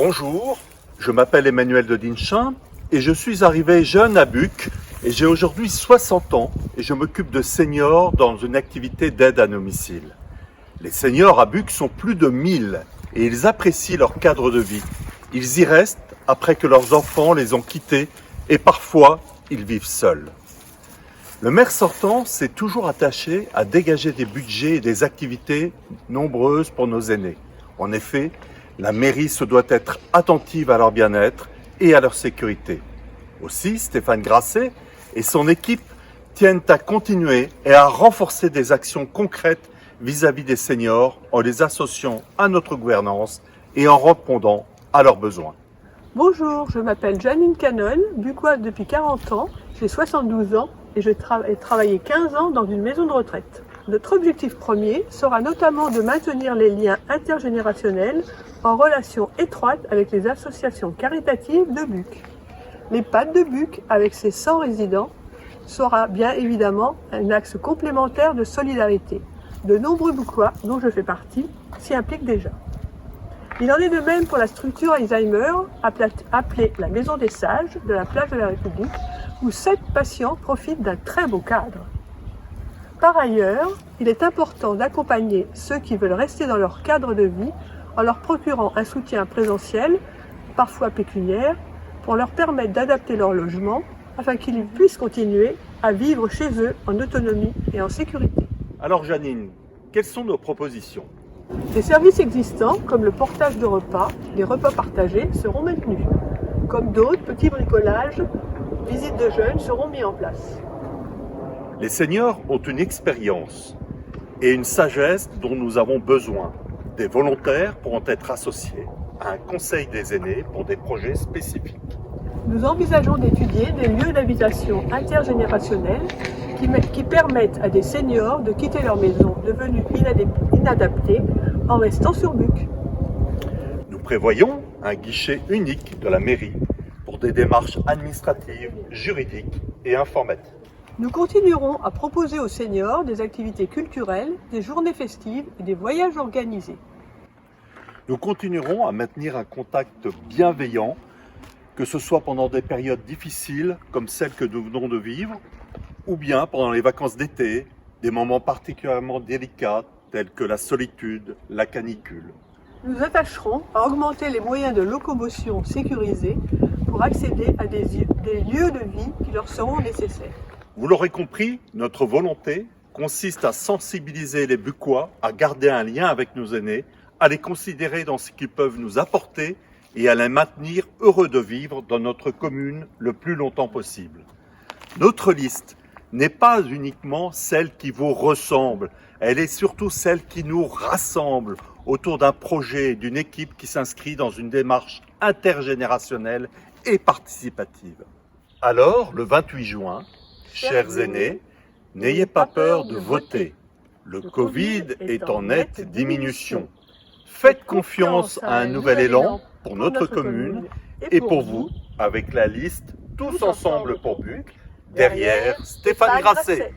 Bonjour, je m'appelle Emmanuel de Dinchin et je suis arrivé jeune à Buc et j'ai aujourd'hui 60 ans et je m'occupe de seniors dans une activité d'aide à domicile. Les seniors à Buc sont plus de 1000 et ils apprécient leur cadre de vie. Ils y restent après que leurs enfants les ont quittés et parfois ils vivent seuls. Le maire sortant s'est toujours attaché à dégager des budgets et des activités nombreuses pour nos aînés. En effet, la mairie se doit être attentive à leur bien-être et à leur sécurité. Aussi, Stéphane Grasset et son équipe tiennent à continuer et à renforcer des actions concrètes vis-à-vis des seniors en les associant à notre gouvernance et en répondant à leurs besoins. Bonjour, je m'appelle Janine Canol, buccoise depuis 40 ans, j'ai 72 ans et j'ai travaillé 15 ans dans une maison de retraite. Notre objectif premier sera notamment de maintenir les liens intergénérationnels en relation étroite avec les associations caritatives de Buc. L'EHPAD de Buc, avec ses 100 résidents, sera bien évidemment un axe complémentaire de solidarité. De nombreux Buccois, dont je fais partie, s'y impliquent déjà. Il en est de même pour la structure Alzheimer, appelée la Maison des Sages de la Place de la République, où 7 patients profitent d'un très beau cadre. Par ailleurs, il est important d'accompagner ceux qui veulent rester dans leur cadre de vie en leur procurant un soutien présentiel, parfois pécuniaire, pour leur permettre d'adapter leur logement afin qu'ils puissent continuer à vivre chez eux en autonomie et en sécurité. Alors Janine, quelles sont nos propositions ? Les services existants, comme le portage de repas, les repas partagés, seront maintenus. Comme d'autres, petits bricolages, visites de jeunes seront mis en place. Les seniors ont une expérience et une sagesse dont nous avons besoin. Des volontaires pourront être associés à un conseil des aînés pour des projets spécifiques. Nous envisageons d'étudier des lieux d'habitation intergénérationnels qui permettent à des seniors de quitter leur maison devenue inadaptée en restant sur Buc. Nous prévoyons un guichet unique de la mairie pour des démarches administratives, juridiques et informatiques. Nous continuerons à proposer aux seniors des activités culturelles, des journées festives et des voyages organisés. Nous continuerons à maintenir un contact bienveillant, que ce soit pendant des périodes difficiles comme celles que nous venons de vivre, ou bien pendant les vacances d'été, des moments particulièrement délicats tels que la solitude, la canicule. Nous nous attacherons à augmenter les moyens de locomotion sécurisés pour accéder à des lieux de vie qui leur seront nécessaires. Vous l'aurez compris, notre volonté consiste à sensibiliser les Buccois à garder un lien avec nos aînés, à les considérer dans ce qu'ils peuvent nous apporter et à les maintenir heureux de vivre dans notre commune le plus longtemps possible. Notre liste n'est pas uniquement celle qui vous ressemble, elle est surtout celle qui nous rassemble autour d'un projet, d'une équipe qui s'inscrit dans une démarche intergénérationnelle et participative. Alors, le 28 juin, chers aînés, n'ayez pas peur de voter. Le Covid est en nette diminution. Faites confiance à un nouvel élan pour notre commune et pour vous, avec la liste Tous ensemble pour Buc, derrière Stéphane Grasset.